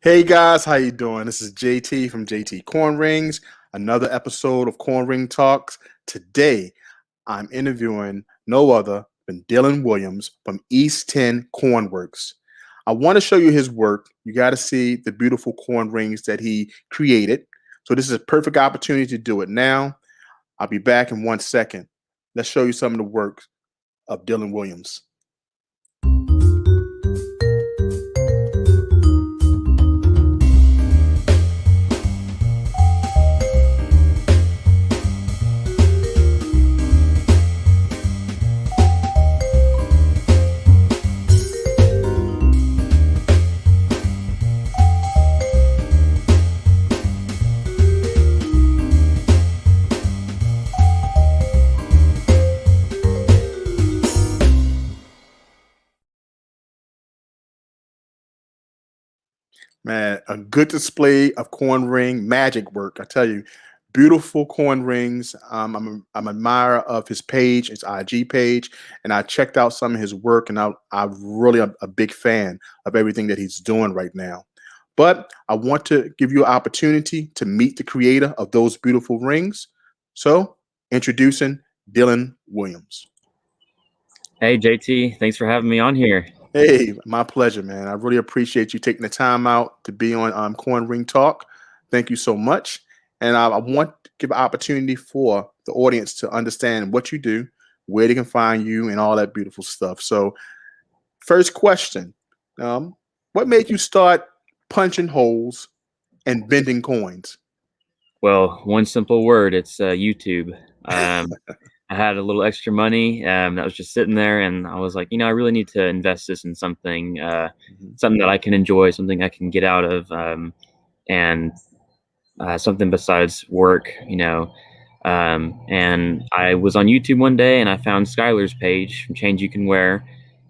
Hey guys, how you doing? This is JT from JT Corn Rings, another episode of Corn Ring Talks. Today, I'm interviewing no other than Dylan Williams from East Tenn Corn Works. I want to show you his work. You got to see the beautiful corn rings that he created. So this is a perfect opportunity to do it now. I'll be back in 1 second. Let's show you some of the work of Dylan Williams. Man, a good display of corn ring magic work. I tell you, beautiful corn rings. I'm an admirer of his page, his IG page, and I checked out some of his work, and I'm really a big fan of everything that he's doing right now. But I want to give you an opportunity to meet the creator of those beautiful rings. So, introducing Dylan Williams. Hey JT, thanks for having me on here. Hey, my pleasure, man. I really appreciate you taking the time out to be on Corn Ring Talk. Thank you so much. And I want to give an opportunity for the audience to understand what you do, where they can find you, and all that beautiful stuff. So, first question, what made you start punching holes and bending coins? Well, one simple word, it's YouTube. I had a little extra money that was just sitting there, and I was like, I really need to invest this in something, something that I can enjoy, something I can get out of, and something besides work, And I was on YouTube one day, and I found Skylar's page from Change You Can Wear,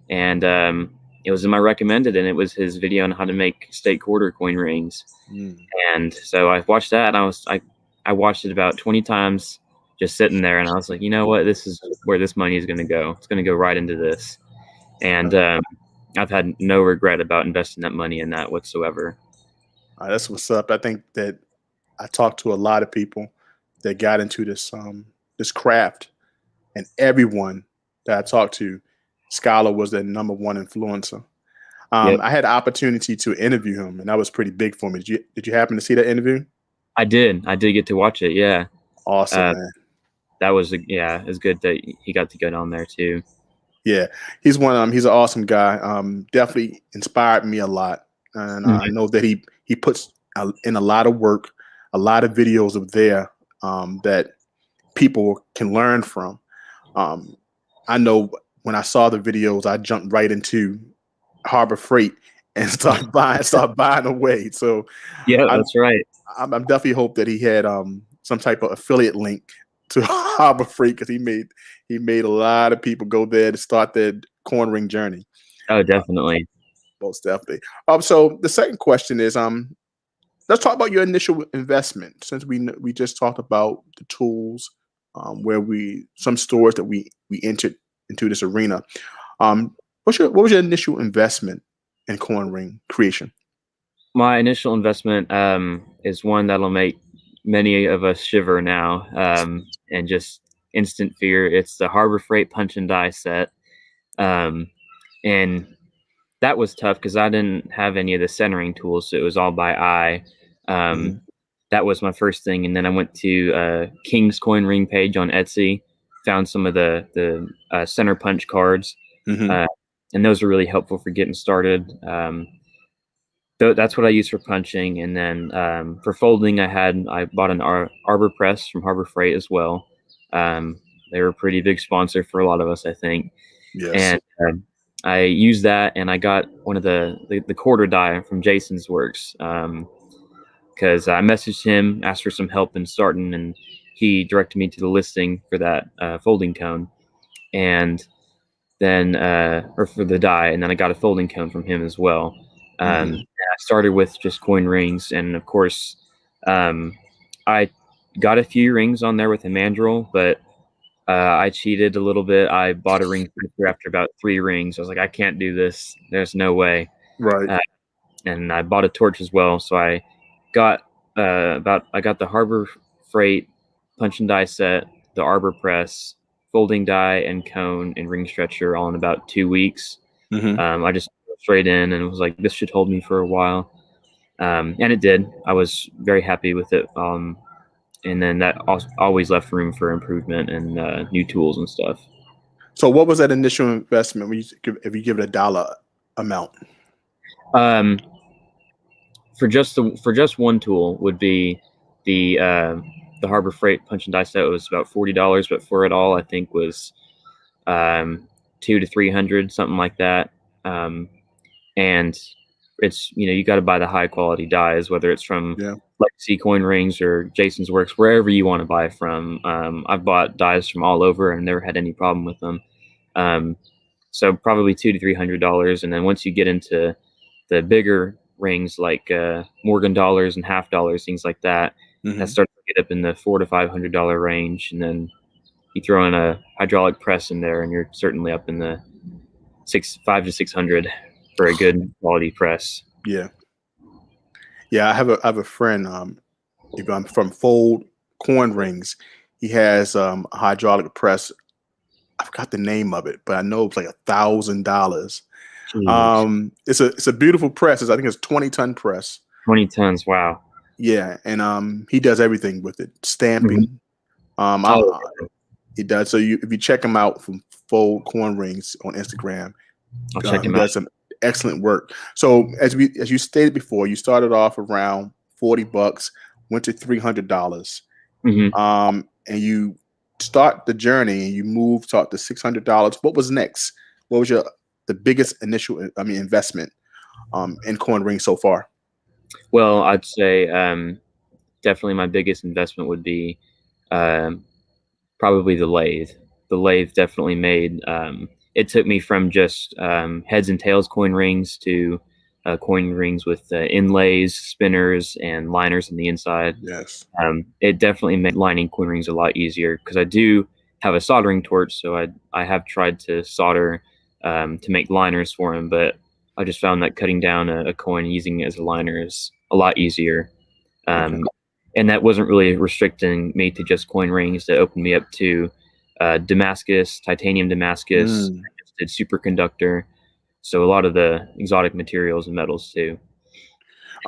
and it was in my recommended, and it was his video on how to make state quarter coin rings. And so I watched that, and I watched it about 20 times, just sitting there, and I was like, you know what, this is where this money is going to go. It's going to go right into this. And I've had no regret about investing that money in that whatsoever. That's what's up. I think that I talked to a lot of people that got into this craft, and everyone that I talked to, Scholar was their number one influencer. Yep. I had the opportunity to interview him, and that was pretty big for me. Did you happen to see that interview? I did get to watch it. Yeah. Awesome, man. That was it was good that he got to get on there too. Yeah, he's he's an awesome guy. Definitely inspired me a lot, and I know that he puts in a lot of work, a lot of videos of there that people can learn from. I know when I saw the videos, I jumped right into Harbor Freight and start buying away. So yeah, that's right. I'm definitely hope that he had some type of affiliate link to Harbor Freight, because he made a lot of people go there to start their corn ring journey. Oh, definitely. Most definitely. So the second question is, let's talk about your initial investment. Since we just talked about the tools, where some stores that we entered into this arena. What was your initial investment in corn ring creation? My initial investment is one that'll make many of us shiver now, and just instant fear. It's the Harbor Freight punch and die set. And that was tough because I didn't have any of the centering tools, so it was all by eye. That was my first thing, and then I went to King's Coin Ring page on Etsy, found some of the center punch cards, and those are really helpful for getting started. That's what I use for punching, and then for folding, I bought an Arbor press from Harbor Freight as well. They were a pretty big sponsor for a lot of us, I think. Yes. And I used that, and I got one of the quarter die from Jason's Works, because I messaged him, asked for some help in starting, and he directed me to the listing for that folding cone, and then or for the die, and then I got a folding cone from him as well. I started with just coin rings, and of course, I got a few rings on there with a mandrel, but I cheated a little bit. I bought a ring after about 3 rings. I was like, I can't do this. There's no way. Right. and I bought a torch as well. So I got I got the Harbor Freight punch and die set, the arbor press, folding die, and cone and ring stretcher all in about 2 weeks. I just straight in and was like, this should hold me for a while, and it did. I was very happy with it. And then that always left room for improvement and new tools and stuff. So what was that initial investment if you give it a dollar amount? For just one tool would be the Harbor Freight punch and die set. It was about $40, but for it all, I think was $200 to $300, something like that. And it's, you got to buy the high quality dies, whether it's from Legacy Coin Rings or Jason's Works, wherever you want to buy from. I've bought dies from all over and never had any problem with them. So probably $200 to $300, and then once you get into the bigger rings like Morgan dollars and half dollars, things like that, that starts to get up in the $400 to $500 range, and then you throw in a hydraulic press in there, and you're certainly up in the $500 to $600 for a good quality press. Yeah. I have a friend. If I'm from Fold Coin Rings, he has a hydraulic press. I forgot the name of it, but I know it's like $1,000. It's a beautiful press. I think it's 20-ton press. 20 tons, wow. Yeah, and he does everything with it, stamping. He does. So if you check him out from Fold Coin Rings on Instagram, I'll check him out. Does some excellent work. So as you stated before, you started off around $40, went to $300, and you start the journey and you move to $600. What was next? What was the biggest initial investment in coin ring so far? Well, I'd say definitely my biggest investment would be probably the lathe. The lathe definitely made it took me from just heads and tails coin rings to coin rings with inlays, spinners, and liners on the inside. Yes. It definitely made lining coin rings a lot easier because I do have a soldering torch, so I have tried to solder to make liners for them, but I just found that cutting down a coin and using it as a liner is a lot easier. And that wasn't really restricting me to just coin rings. That opened me up to Damascus, titanium Damascus. I just did superconductor. So a lot of the exotic materials and metals too.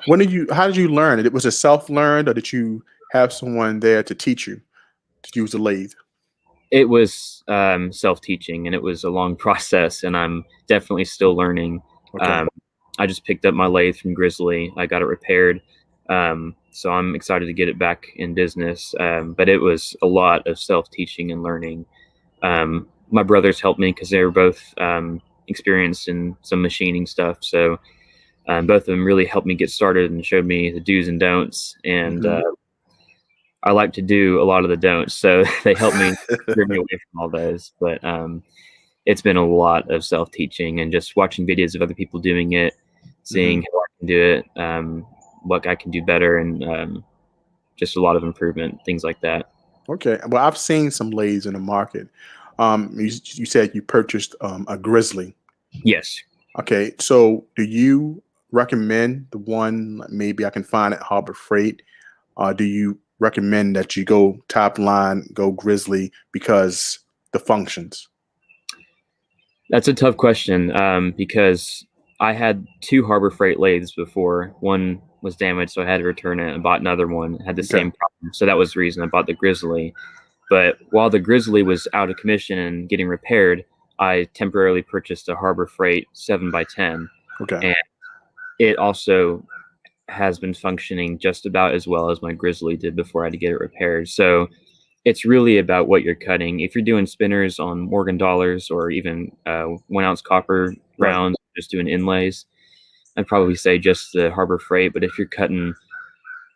How did you learn it? Was it self-learned, or did you have someone there to teach you to use the lathe? It was self-teaching, and it was a long process, and I'm definitely still learning. Okay. I just picked up my lathe from Grizzly. I got it repaired. So I'm excited to get it back in business. But it was a lot of self-teaching and learning. My brothers helped me because they were both experienced in some machining stuff. So both of them really helped me get started and showed me the do's and don'ts. And I like to do a lot of the don'ts. So they helped me steer me away from all those. But it's been a lot of self-teaching and just watching videos of other people doing it, seeing how I can do it, what I can do better, and just a lot of improvement, things like that. Okay. Well, I've seen some lathes in the market. You said you purchased a Grizzly. Yes. Okay. So do you recommend the one maybe I can find at Harbor Freight? Do you recommend that you go top line, go Grizzly because the functions? That's a tough question because I had two Harbor Freight lathes before. One was damaged, so I had to return it and bought another one. Had the same problem. So that was the reason I bought the Grizzly. But while the Grizzly was out of commission and getting repaired, I temporarily purchased a Harbor Freight 7x10. Okay. And it also has been functioning just about as well as my Grizzly did before I had to get it repaired. So it's really about what you're cutting. If you're doing spinners on Morgan dollars or even 1 ounce copper rounds, just doing inlays, I'd probably say just the Harbor Freight. But if you're cutting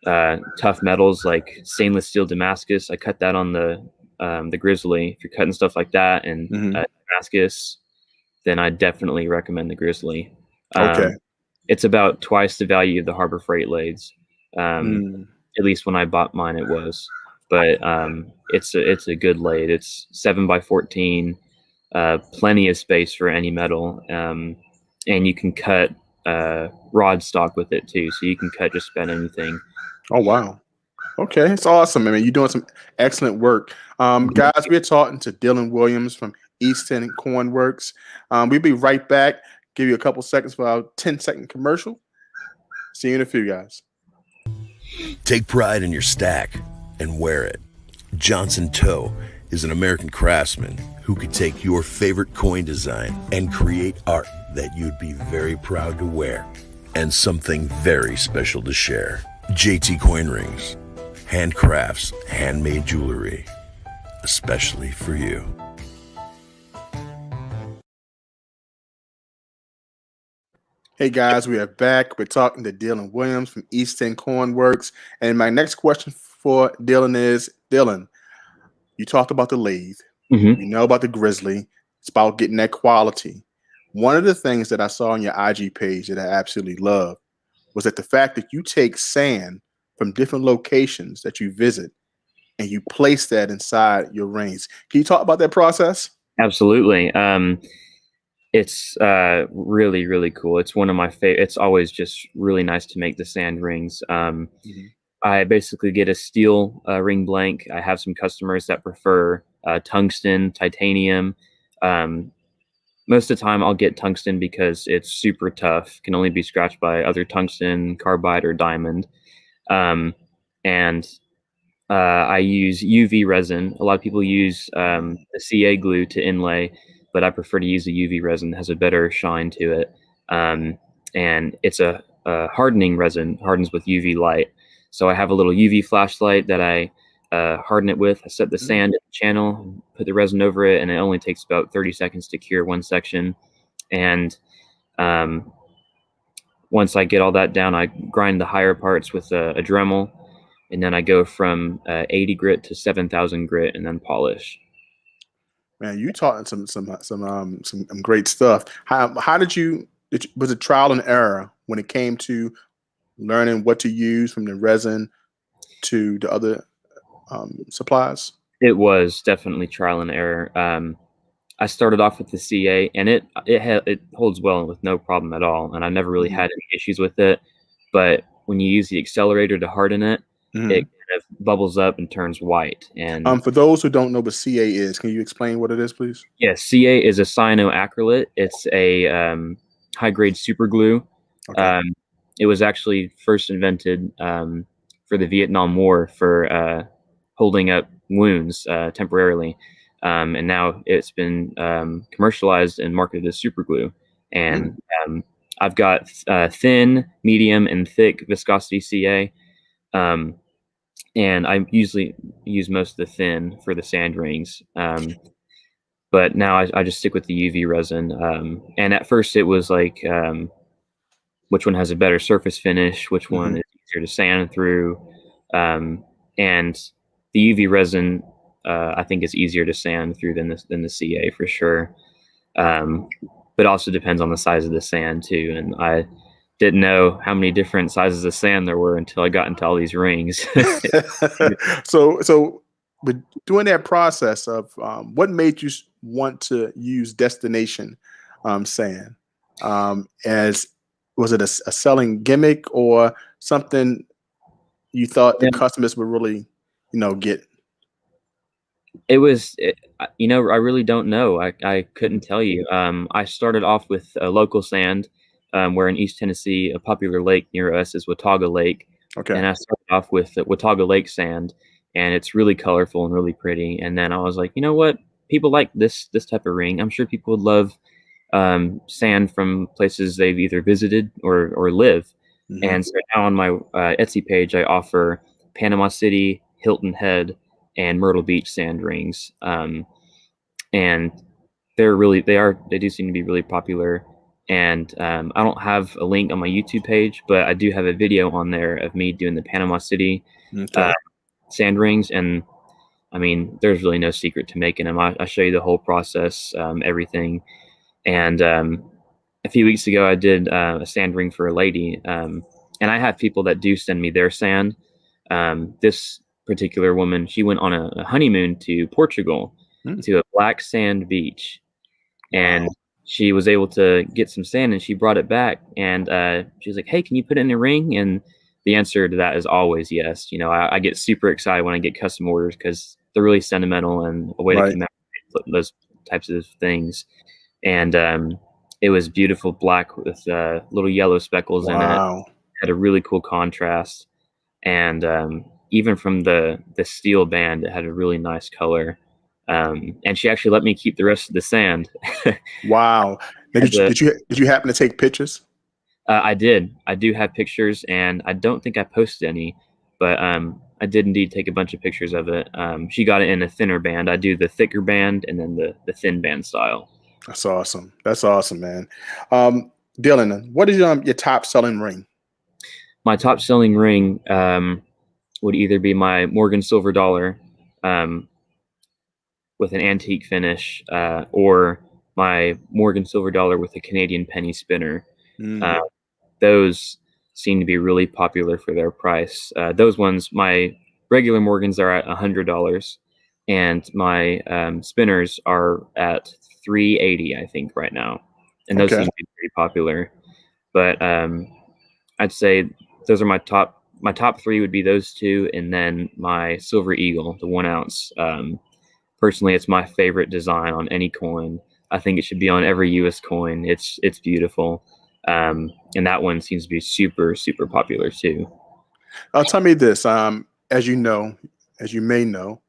tough metals like stainless steel Damascus, I cut that on the Grizzly. If you're cutting stuff like that and Damascus, then I definitely recommend the Grizzly. Okay. It's about twice the value of the Harbor Freight lathes. At least when I bought mine, it was. But it's a good lathe. It's 7x14, plenty of space for any metal, and you can cut rod stock with it too, so you can cut just about anything. Oh wow. Okay, it's awesome. I mean, you're doing some excellent work. Guys, we're talking to Dylan Williams from East Tenn Corn Works. We'll be right back. Give you a couple seconds for our 10-second commercial. See you in a few, guys. Take pride in your stack and wear it. Johnson Toe is an American craftsman who could take your favorite coin design and create art that you'd be very proud to wear and something very special to share. JT Coin Rings, handcrafts, handmade jewelry, especially for you. Hey guys, we are back. We're talking to Dylan Williams from East Tenn Corn Works. And my next question for Dylan is, Dylan, you talked about the lathe. Mm-hmm. You know about the grizzly. It's about getting that quality. One of the things that I saw on your IG page that I absolutely love was that the fact that you take sand from different locations that you visit and you place that inside your rings. Can you talk about that process? Absolutely. It's really, really cool. It's one of my favorite. It's always just really nice to make the sand rings. I basically get a steel ring blank. I have some customers that prefer tungsten, titanium. Most of the time I'll get tungsten because it's super tough, can only be scratched by other tungsten, carbide, or diamond. And I use UV resin. A lot of people use the CA glue to inlay, but I prefer to use the UV resin. It has a better shine to it. And it's a hardening resin, hardens with UV light. So I have a little UV flashlight that I harden it with. I set the sand in the channel, put the resin over it, and it only takes about 30 seconds to cure one section. And once I get all that down, I grind the higher parts with a Dremel, and then I go from 80 grit to 7,000 grit, and then polish. Man, you taught some great stuff. How did you? Was it trial and error when it came to learning what to use from the resin to the other supplies? It was definitely trial and error. I started off with the CA, and it holds well with no problem at all, and I never really had any issues with it. But when you use the accelerator to harden it, it kind of bubbles up and turns white. And for those who don't know what CA is, can you explain what it is, please? yes, CA is a cyanoacrylate. It's a high-grade super glue. Okay. It was actually first invented for the Vietnam War for holding up wounds temporarily. And now it's been commercialized and marketed as super glue. And I've got thin, medium, and thick viscosity CA. And I usually use most of the thin for the sand rings. But now I just stick with the UV resin. And at first it was like, which one has a better surface finish, which one is easier to sand through. And the UV resin, I think, is easier to sand through than the CA for sure. But also depends on the size of the sand too. And I didn't know how many different sizes of sand there were until I got into all these rings. So, but doing that process of what made you want to use destination sand? As was it a selling gimmick or something you thought the customers would really, get? It was, I really don't know. I couldn't tell you. I started off with a local sand, where in East Tennessee, a popular lake near us is Watauga Lake. Okay. And I started off with Watauga Lake sand, and it's really colorful and really pretty. And then I was like, you know what? People like this type of ring. I'm sure people would love sand from places they've either visited or live. And so now on my Etsy page, I offer Panama City, Hilton Head, and Myrtle Beach sand rings. And they do seem to be really popular. And I don't have a link on my YouTube page, but I do have a video on there of me doing the Panama City sand rings. And I mean, there's really no secret to making them. I show you the whole process, everything. And a few weeks ago, I did a sand ring for a lady. And I have people that do send me their sand. This particular woman, she went on a honeymoon to Portugal, to a black sand beach. And she was able to get some sand and she brought it back, and she was like, "Hey, can you put it in a ring?" And the answer to that is always yes. You know, I get super excited when I get custom orders because they're really sentimental and a way to Right. commemorate those types of things. And it was beautiful black with little yellow speckles in it. Wow. Had a really cool contrast, and even from the steel band, it had a really nice color. And she actually let me keep the rest of the sand. Wow. Now, Had the did you happen to take pictures? I did. I do have pictures, and I don't think I posted any, but I did indeed take a bunch of pictures of it. She got it in a thinner band. I do the thicker band and then the thin band style. That's awesome. That's awesome, man. Dylan, what is your top selling ring? My top selling ring would either be my Morgan Silver Dollar with an antique finish, or my Morgan Silver Dollar with a Canadian penny spinner. Mm, Those seem to be really popular for their price. Those ones, my regular Morgans are at $100, and my spinners are at $380, I think, right now. And those okay. seem to be pretty popular. But I'd say those are my top. My top three would be those two, and then my Silver Eagle, the 1 ounce. Personally, it's my favorite design on any coin. I think it should be on every U.S. coin. It's beautiful. And that one seems to be super, super popular too. Tell me this. As you know, as you may know,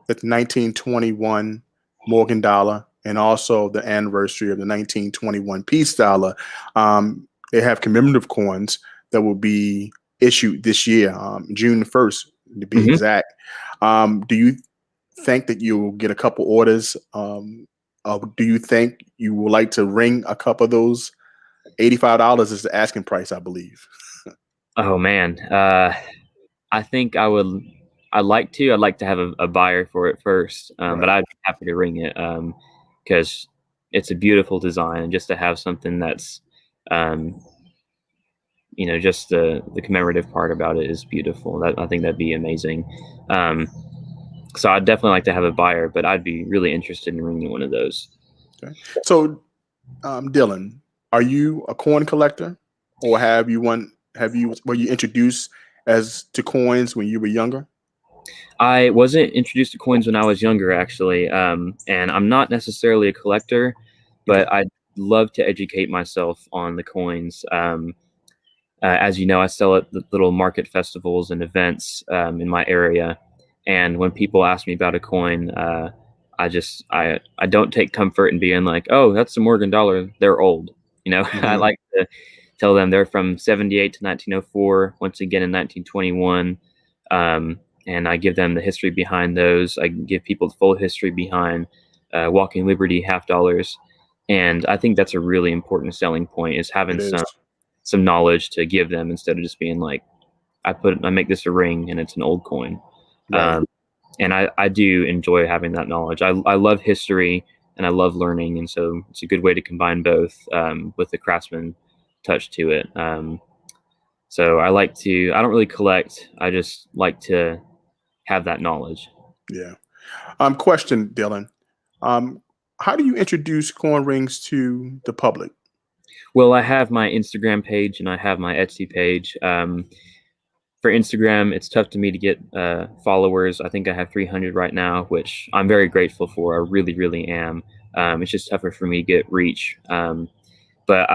that the 1921 Morgan dollar and also the anniversary of the 1921 Peace dollar, they have commemorative coins that will be issued this year, June 1st to be Mhm. exact. Do you think that you'll get a couple orders? Do you think you would like to ring a couple of those? $85 is the asking price, I believe. Oh man, I think I would. I'd like to. I'd like to have a buyer for it first, but Right. I'd be happy to ring it because it's a beautiful design, and just to have something that's, um, just the commemorative part about it is beautiful. That I think that'd be amazing. Um, so I'd definitely like to have a buyer, but I'd be really interested in ringing one of those. Okay. So, Dylan, are you a coin collector, or were you introduced as to coins when you were younger? I wasn't introduced to coins when I was younger, actually, and I'm not necessarily a collector, Okay. but I'd love to educate myself on the coins. As you know, I sell at the little market festivals and events in my area, and when people ask me about a coin, I don't take comfort in being like, "Oh, that's a Morgan dollar. They're old." I Hmm. like to tell them they're from '78 to 1904. Once again in 1921. And I give them the history behind those. I give people the full history behind Walking Liberty half dollars, and I think that's a really important selling point is having It is. some knowledge to give them instead of just being like, I make this a ring and it's an old coin. Right. Um, and I do enjoy having that knowledge. I love history and I love learning, and so it's a good way to combine both with the craftsman touch to it. So I don't really collect. I just like to have that knowledge. Yeah. Question, Dylan. Um, how do you introduce coin rings to the public? Well, I have my Instagram page and I have my Etsy page. For Instagram, it's tough to me to get followers. I think I have 300 right now, which I'm very grateful for. I really, really am. It's just tougher for me to get reach. But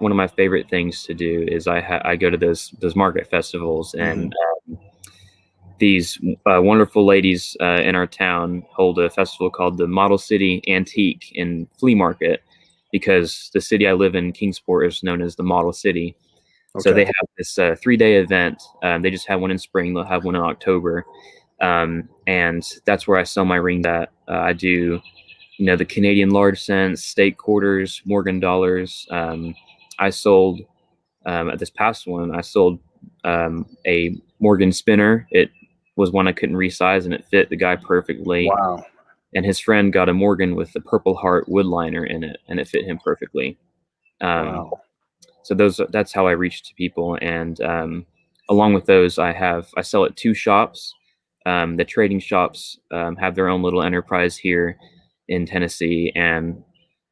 one of my favorite things to do is I go to those market festivals, Hmm. and these wonderful ladies in our town hold a festival called the Model City Antique and Flea Market, because the city I live in, Kingsport, is known as the Model City. So Okay. they have this 3-day event. They just have one in spring. They'll have one in October. And that's where I sell my ring that I do, the Canadian large cents, state quarters, Morgan dollars. I sold at this past one, I sold a Morgan spinner. It was one I couldn't resize, and it fit the guy perfectly. Wow. And his friend got a Morgan with the Purple Heart wood liner in it, and it fit him perfectly. Um, Wow. so that's how I reach to people. And along with those, I sell at 2 shops. The trading shops have their own little enterprise here in Tennessee, and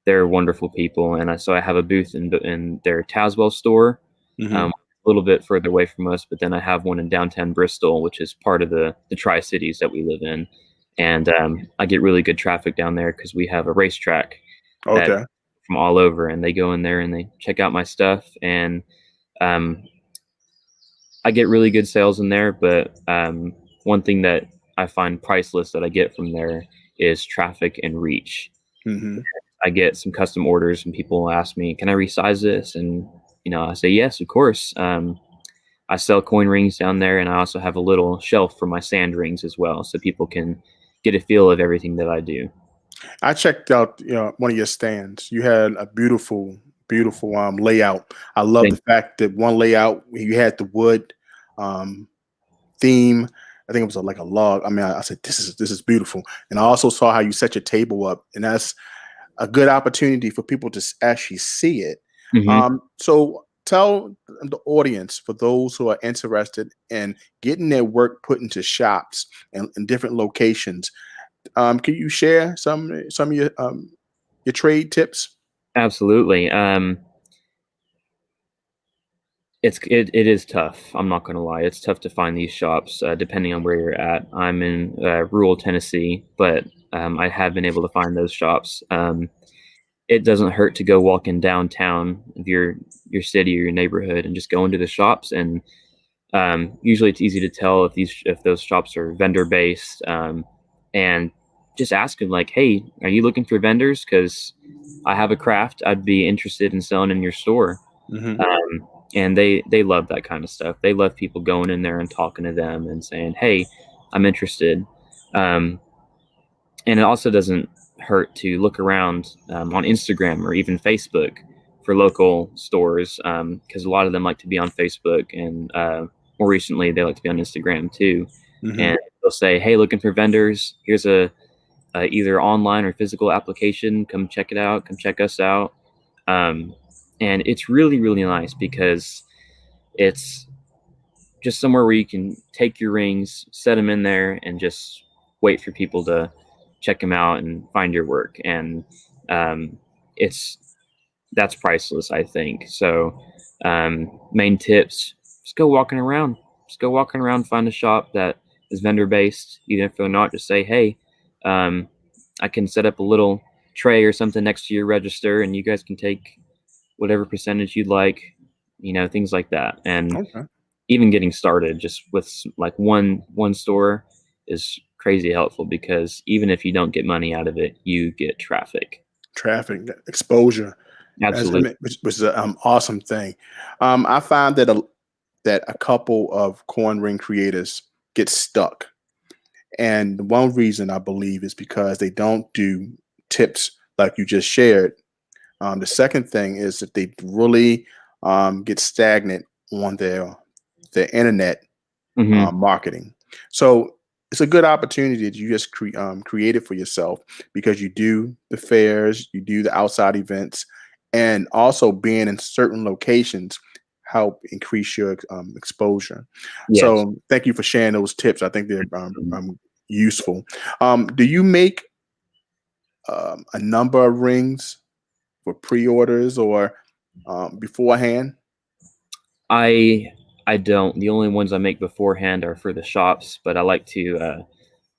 they're wonderful people, and so I have a booth in their Tazewell store, Hmm. a little bit further away from us. But then I have one in downtown Bristol, which is part of the Tri-Cities that we live in, and I get really good traffic down there because we have a racetrack that Okay. from all over, and they go in there and they check out my stuff, and um, I get really good sales in there. But one thing that I find priceless that I get from there is traffic and reach. Hmm. I get some custom orders and people ask me, can I resize this? And, I say, yes, of course. I sell coin rings down there, and I also have a little shelf for my sand rings as well, so people can get a feel of everything that I do. I checked out one of your stands. You had a beautiful, beautiful layout. I love the Thank fact that one layout you had the wood um, theme. I think it was like a log. I mean, I said this is beautiful, and I also saw how you set your table up, and that's a good opportunity for people to actually see it. hmm So tell the audience, for those who are interested in getting their work put into shops and in different locations, can you share some of your trade tips? Absolutely. It is tough. I'm not gonna lie. It's tough to find these shops, depending on where you're at. I'm in rural Tennessee, but I have been able to find those shops. It doesn't hurt to go walk in downtown of your city or your neighborhood and just go into the shops. And usually it's easy to tell if those shops are vendor based, and just ask them like, hey, are you looking for vendors? Because I have a craft I'd be interested in selling in your store. Hmm. And they love that kind of stuff. They love people going in there and talking to them and saying, hey, I'm interested. um, and it also doesn't hurt to look around on Instagram or even Facebook for local stores, because a lot of them like to be on Facebook, and more recently they like to be on Instagram too. Hmm. And they'll say, hey, looking for vendors, here's a either online or physical application, come check it out, come check us out. um, and it's really really nice because it's just somewhere where you can take your rings, set them in there, and just wait for people to check them out and find your work. And um, it's that's priceless, I think. So, main tips: just go walking around. Just go walking around, find a shop that is vendor based. Even if they're not, just say, "Hey, um, I can set up a little tray or something next to your register, and you guys can take whatever percentage you'd like." Things like that. And Okay. even getting started just with like one store is crazy helpful, because even if you don't get money out of it, you get traffic. Traffic exposure, I Absolutely. mean, which is an awesome thing. I find that a couple of corn ring creators get stuck. And one reason I believe is because they don't do tips like you just shared. The second thing is that they really get stagnant on their internet hmm marketing. So it's a good opportunity that you just create it for yourself, because you do the fairs, you do the outside events, and also being in certain locations help increase your exposure. Yes. So thank you for sharing those tips. I think they're Mhm. useful. Do you make a number of rings for pre-orders or beforehand? I I don't. The only ones I make beforehand are for the shops, but I like to.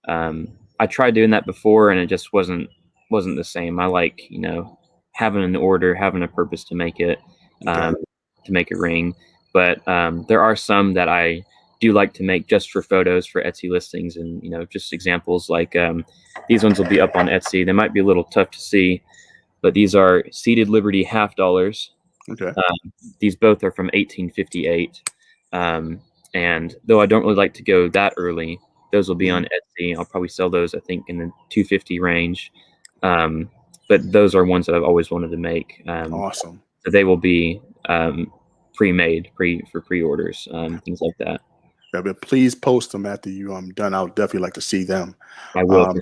I tried doing that before, and it just wasn't the same. I like having an order, having a purpose to make it, Okay. um, to make a ring. But there are some that I do like to make just for photos for Etsy listings, and just examples like these ones will be up on Etsy. They might be a little tough to see, but these are seated Liberty half dollars. Okay. These both are from 1858. Um, and though I don't really like to go that early, those will be Mhm. on Etsy. I'll probably sell those, I think, in the 250 range. Um, but those are ones that I've always wanted to make. Awesome. So they will be pre-made, for pre-orders, things like that. Yeah, but please post them after you done. I would definitely like to see them. I will. Um,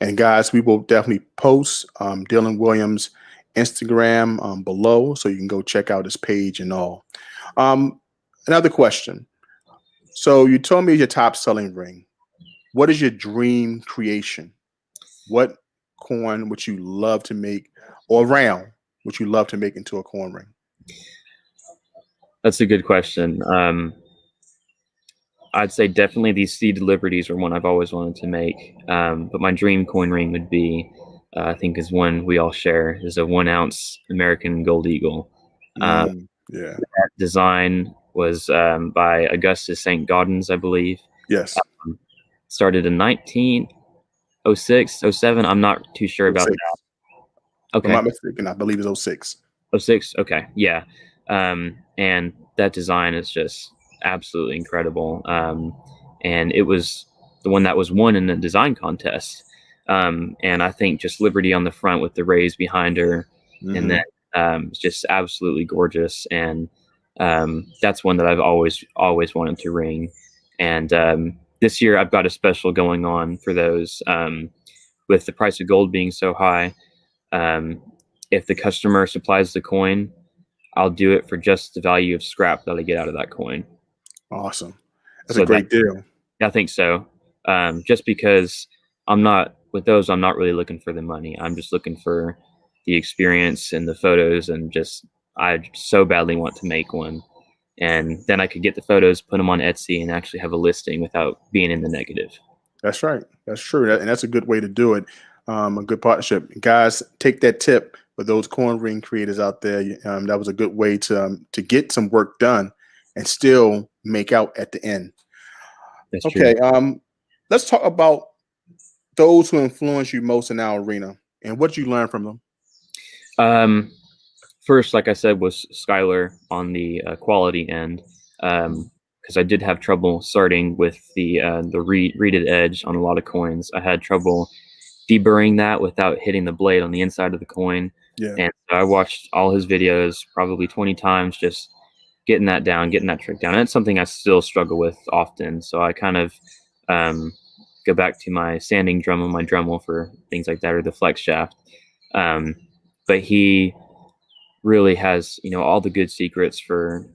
and guys, we will definitely post Dylan Williams' Instagram below, so you can go check out his page and all. Um, Another question. So you told me your top selling ring. What is your dream creation? What coin would you love to make or round would you love to make into a corn ring? That's a good question. I'd say definitely these seed liberties are one I've always wanted to make. But my dream coin ring would be, I think, is one we all share, is a 1 ounce American Gold Eagle. Yeah. That design was by Augustus St. Gaudens, I believe. Yes. Started in 1906, 07. I'm not too sure about 06. that. If I'm Okay. not mistaken, I believe it's 06. 06. Okay. Yeah. And that design is just absolutely incredible. And it was the one that was won in the design contest. And I think just Liberty on the front with the rays behind her, and then it's just absolutely gorgeous. And that's one that I've always wanted to ring. And this year I've got a special going on for those. With the price of gold being so high, if the customer supplies the coin, I'll do it for just the value of scrap that I get out of that coin. Awesome. That's So a great deal. I think so. Just because I'm not really looking for the money. I'm just looking for the experience and the photos, and just I so badly want to make one. And then I could get the photos, put them on Etsy, and actually have a listing without being in the negative. That's right. That's true. And that's a good way to do it. A good partnership. Guys, take that tip for those corn ring creators out there. That was a good way to get some work done and still make out at the end. That's okay. true. Let's talk about those who influence you most in our arena and what you learn from them. First, like I said, was Skylar on the quality end, because I did have trouble starting with the reeded edge on a lot of coins. I had trouble deburring that without hitting the blade on the inside of the coin. Yeah. And so I watched all his videos probably 20 times, just getting that down, getting that trick down. And it's something I still struggle with often. So I kind of go back to my sanding drum and my Dremel for things like that, or the flex shaft. But he really has, all the good secrets for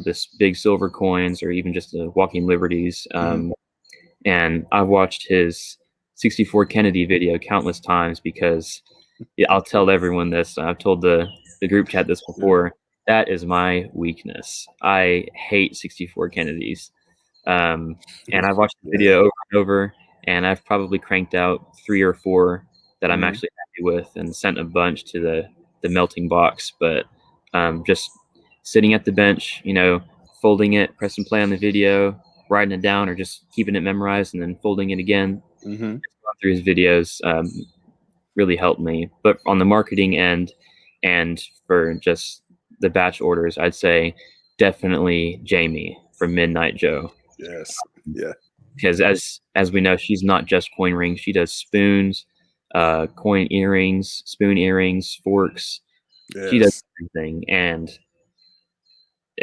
this big silver coins, or even just the walking liberties. And I've watched his 64 Kennedy video countless times, because I'll tell everyone this. I've told the group chat this before. That is my weakness. I hate 64 Kennedys. And I've watched the video over and over, and I've probably cranked out 3 or 4 that I'm actually happy with, and sent a bunch to the melting box. But just sitting at the bench, folding it, pressing play on the video, writing it down, or just keeping it memorized and then folding it again. Going through his videos really helped me. But on the marketing end and for just the batch orders, I'd say definitely Jamie from Midnight Joe. Yes. Yeah. Because as we know, she's not just coin rings. She does spoons, coin earrings, spoon earrings, forks. Yes. She does everything, and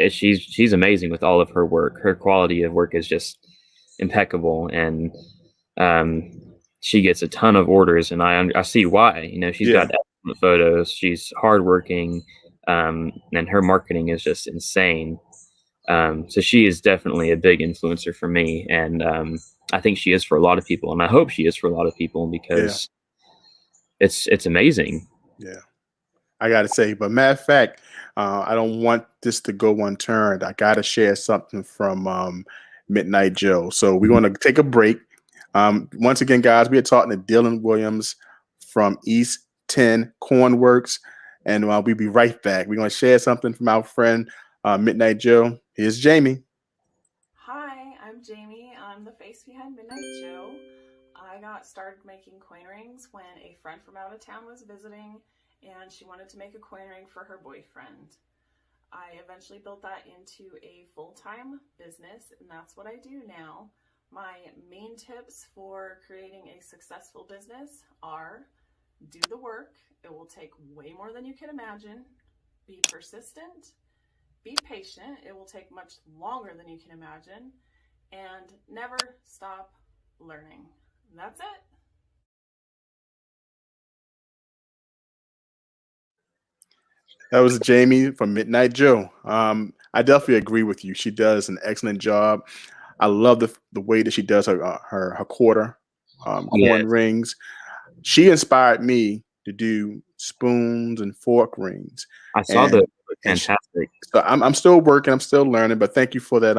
she's amazing with all of her work. Her quality of work is just impeccable, and she gets a ton of orders, and I see why. She's got excellent photos. She's hardworking, and her marketing is just insane. So she is definitely a big influencer for me, and I think she is for a lot of people, and I hope she is for a lot of people, because it's amazing. Yeah, I gotta say, but matter of fact, I don't want this to go unturned. I gotta share something from Midnight Joe. So we're gonna take a break. Once again, guys, we are talking to Dylan Williams from East Tenn Cornworks, and we'll be right back. We're gonna share something from our friend Midnight Joe. Here's Jamie. Hi, I'm Jamie. I'm the face behind Midnight Joe. I got started making coin rings when a friend from out of town was visiting, and she wanted to make a coin ring for her boyfriend. I eventually built that into a full-time business, and that's what I do now. My main tips for creating a successful business are: do the work. It will take way more than you can imagine. Be persistent. Be patient. It will take much longer than you can imagine. And never stop learning. And that's it. That was Jamie from Midnight Joe. I definitely agree with you. She does an excellent job. I love the way that she does her quarter corn rings. She inspired me to do spoons and fork rings. I saw And, the and sh- fantastic. so I'm still working, I'm still learning, but thank you for that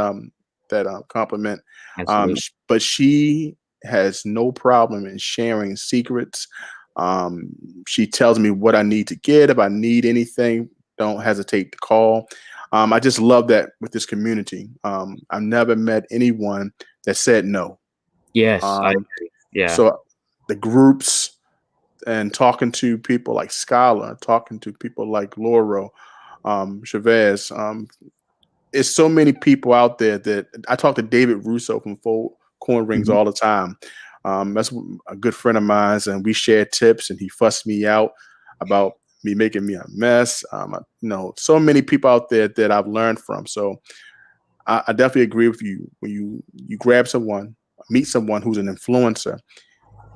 compliment. Absolutely. But she has no problem in sharing secrets. Um, she tells me what I need to get. If I need anything, don't hesitate to call. I just love that with this community. I've never met anyone that said no. Yes, I Um, agree. Yeah, so the groups and talking to people like Skylar, talking to people like Laura, Chavez, it's so many people out there that I talk to David Russo from Full Corn Rings Mhm. all the time. That's a good friend of mine, and we share tips. And he fussed me out about me making me a mess. So many people out there that I've learned from. So I definitely agree with you when you grab someone, meet someone who's an influencer,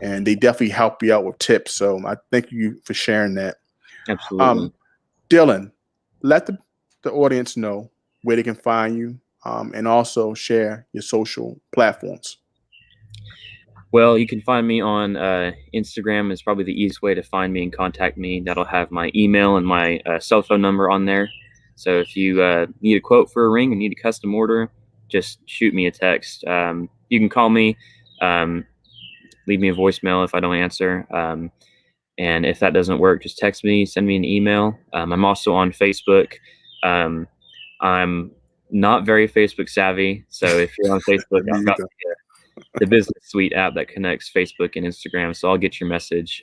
and they definitely help you out with tips. So I thank you for sharing that. Absolutely. Um, Dylan, let the audience know where they can find you, and also share your social platforms. Well, you can find me on Instagram is probably the easiest way to find me and contact me. That'll have my email and my cell phone number on there. So if you need a quote for a ring and need a custom order, just shoot me a text. You can call me, um, leave me a voicemail if I don't answer. And if that doesn't work, just text me, send me an email. I'm also on Facebook. Um, I'm not very Facebook savvy. So if you're on Facebook, Me I've got either. the business suite app that connects Facebook and Instagram. So I'll get your message.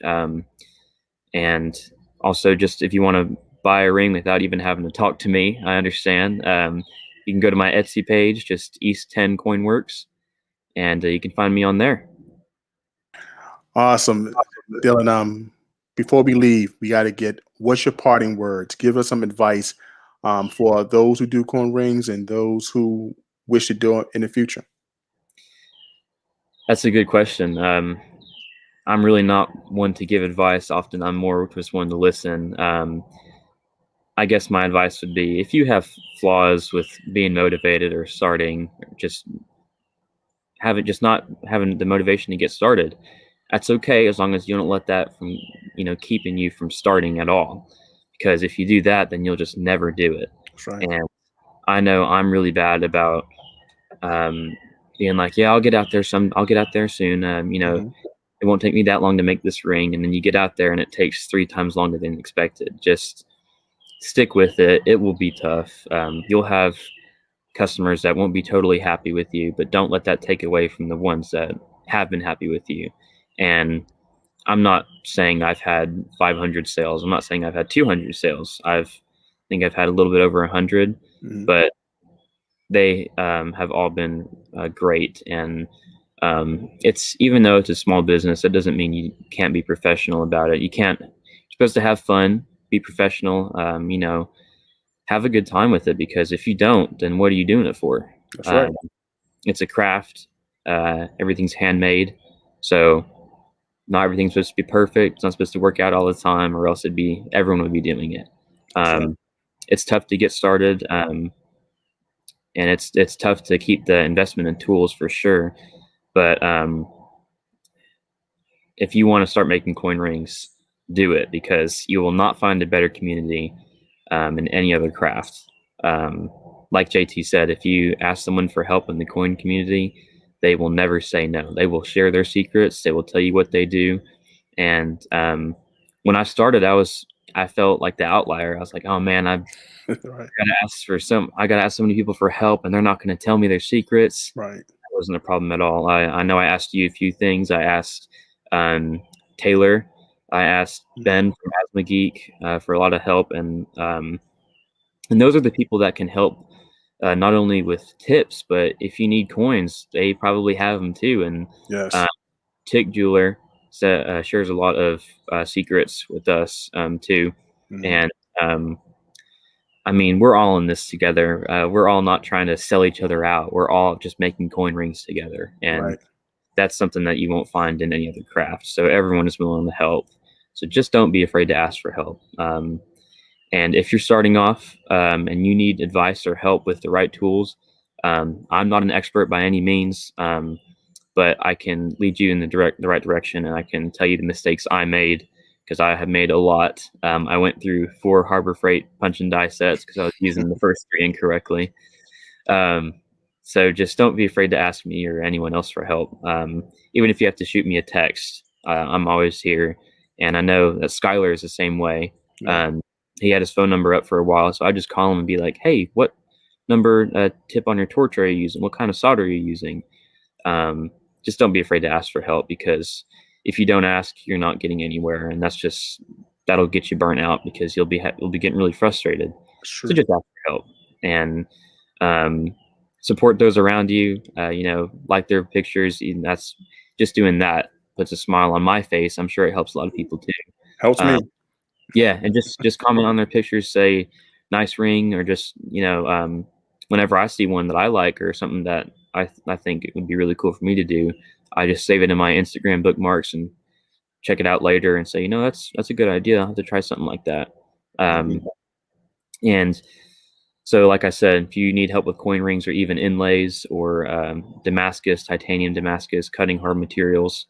And also, just if you want to buy a ring without even having to talk to me, I understand. You can go to my Etsy page, just East 10 Coinworks, and you can find me on there. Awesome, Dylan. Before we leave, we got to get what's your parting words? Give us some advice for those who do corn rings and those who wish to do it in the future. That's a good question. I'm really not one to give advice. Often, I'm more just one to listen. I guess my advice would be if you have flaws with being motivated or starting, just not having the motivation to get started. That's okay as long as you don't let that from keeping you from starting at all. Because if you do that, then you'll just never do it. That's right. And I know I'm really bad about um, being like, yeah, I'll get out there soon. Hmm. It won't take me that long to make this ring, and then you get out there and it takes 3 times longer than expected. Just stick with it. It will be tough. You'll have customers that won't be totally happy with you, but don't let that take away from the ones that have been happy with you. And I'm not saying I've had 500 sales. I'm not saying I've had 200 sales. I think I've had a little bit over 100, Hmm. but they have all been great. And it's even though it's a small business, it doesn't mean you can't be professional about it. You're supposed to have fun, be professional. Have a good time with it, because if you don't, then what are you doing it for? That's right. Um, it's a craft. Everything's handmade, so not everything's supposed to be perfect. It's not supposed to work out all the time, or else everyone would be doing it. That's right. It's tough to get started, and it's tough to keep the investment in tools for sure. But if you want to start making coin rings, do it, because you will not find a better community in any other craft. Like JT said, if you ask someone for help in the coin community, they will never say no. They will share their secrets. They will tell you what they do. And when I started, I felt like the outlier. I was like, oh man, Right. I gotta ask so many people for help, and they're not going to tell me their secrets. Right. That wasn't a problem at all. I know I asked you a few things. I asked Taylor. I asked Mhm. Ben from Asthma Geek for a lot of help, and those are the people that can help, not only with tips, but if you need coins, they probably have them too. And Yes. uh, Tick Jeweler shares a lot of secrets with us too. Hmm. And I mean, we're all in this together. We're all not trying to sell each other out. We're all just making coin rings together. And Right. that's something that you won't find in any other craft. So everyone is willing to help. So just don't be afraid to ask for help. And if you're starting off and you need advice or help with the right tools, I'm not an expert by any means, but I can lead you in the right direction, and I can tell you the mistakes I made because I have made a lot. I went through 4 Harbor Freight punch and die sets because I was using the first 3 incorrectly. So just don't be afraid to ask me or anyone else for help. Even if you have to shoot me a text, I'm always here. And I know that Skylar is the same way. Yeah. He had his phone number up for a while, so I just call him and be like, "Hey, what number tip on your torch are you using? What kind of solder are you using?" Just don't be afraid to ask for help, because if you don't ask, you're not getting anywhere, and that'll get you burnt out because you'll be getting really frustrated. Sure. So just ask for help and support those around you. Like their pictures. Even that's just doing that puts a smile on my face. I'm sure it helps a lot of people too. Helps me. Yeah, and just comment on their pictures, say nice ring, or just whenever I see one that I like or something that I think it would be really cool for me to do, I just save it in my Instagram bookmarks and check it out later and say, that's a good idea. I'll have to try something like that. And so, like I said, if you need help with coin rings or even inlays or titanium Damascus, cutting hard materials,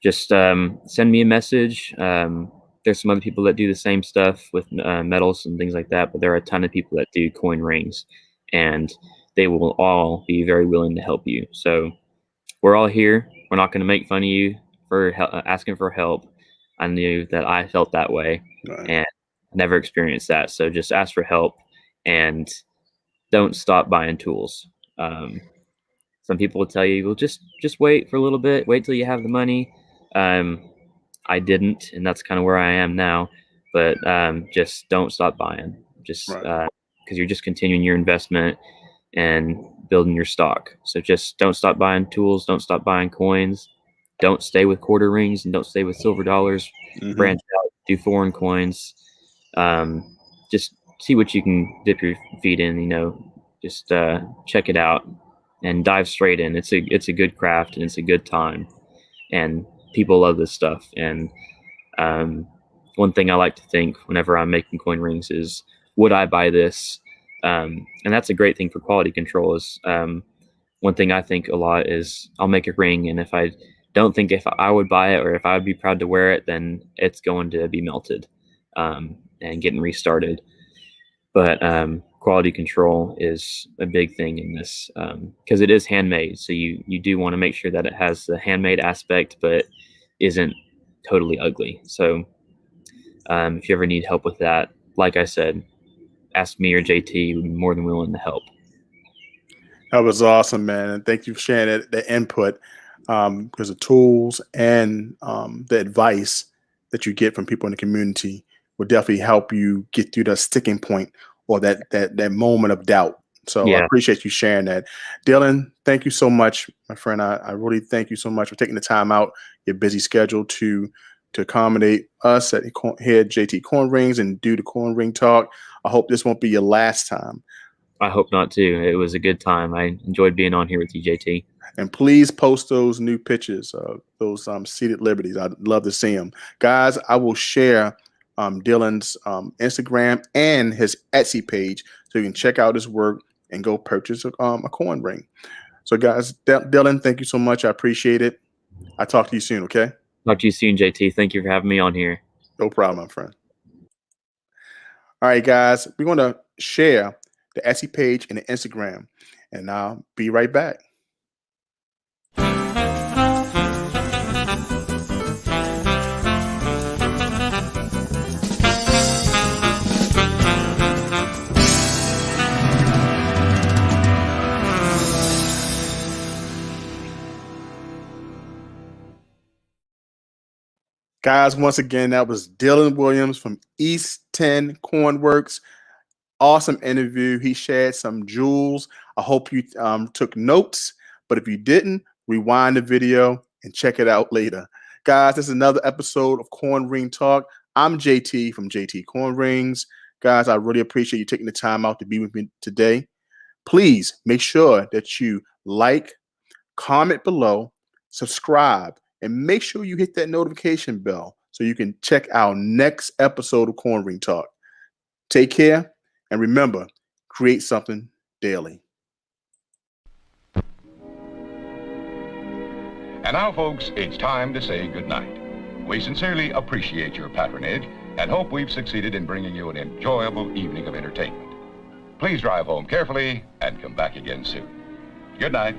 just send me a message. There's some other people that do the same stuff with metals and things like that, but there are a ton of people that do coin rings, and they will all be very willing to help you. So we're all here. We're not going to make fun of you for asking for help. I knew that I felt that way, Right. and never experienced that. So just ask for help and don't stop buying tools. Some people will tell you, well, just wait for a little bit, wait till you have the money. I didn't, and that's kind of where I am now. But just don't stop buying, just because you're just continuing your investment and building your stock. So just don't stop buying tools, don't stop buying coins, don't stay with quarter rings, and don't stay with silver dollars. Branch out, do foreign coins. Just see what you can dip your feet in. Just check it out and dive straight in. It's a good craft, and it's a good time, and people love this stuff. And one thing I like to think whenever I'm making coin rings is, would I buy this? And that's a great thing for quality control. Is one thing I think a lot is, I'll make a ring, and if I don't think if I would buy it or if I would be proud to wear it, then it's going to be melted and getting restarted. But quality control is a big thing in this, because it is handmade. So you do want to make sure that it has the handmade aspect, but isn't totally ugly. So if you ever need help with that, like I said, ask me or JT. We'd be more than willing to help. That was awesome, man. And thank you for sharing the input, because the tools and the advice that you get from people in the community will definitely help you get through the sticking point or that moment of doubt. So Yeah. I appreciate you sharing that. Dylan, thank you so much, my friend. I really thank you so much for taking the time out, your busy schedule, to accommodate us here at JT Corn Rings and do the corn ring talk. I hope this won't be your last time. I hope not too. It was a good time. I enjoyed being on here with you, JT. And please post those new pictures, those seated liberties. I'd love to see them. Guys, I will share Dylan's Instagram and his Etsy page so you can check out his work and go purchase a coin ring. So guys, Dylan, thank you so much. I appreciate it. I'll talk to you soon, okay? Talk to you soon, JT. Thank you for having me on here. No problem, my friend. All right, guys, we're going to share the Etsy page and the Instagram, and I'll be right back. Guys, once again, that was Dylan Williams from East Tenn Cornworks. Awesome interview. He shared some jewels. I hope you took notes, but if you didn't, rewind the video and check it out later. Guys, this is another episode of Corn Ring Talk. I'm JT from JT Corn Rings. Guys, I really appreciate you taking the time out to be with me today. Please make sure that you like, comment below, subscribe, and make sure you hit that notification bell so you can check our next episode of Corn Ring Talk. Take care, and remember, create something daily. And now, folks, it's time to say goodnight. We sincerely appreciate your patronage and hope we've succeeded in bringing you an enjoyable evening of entertainment. Please drive home carefully and come back again soon. Good night.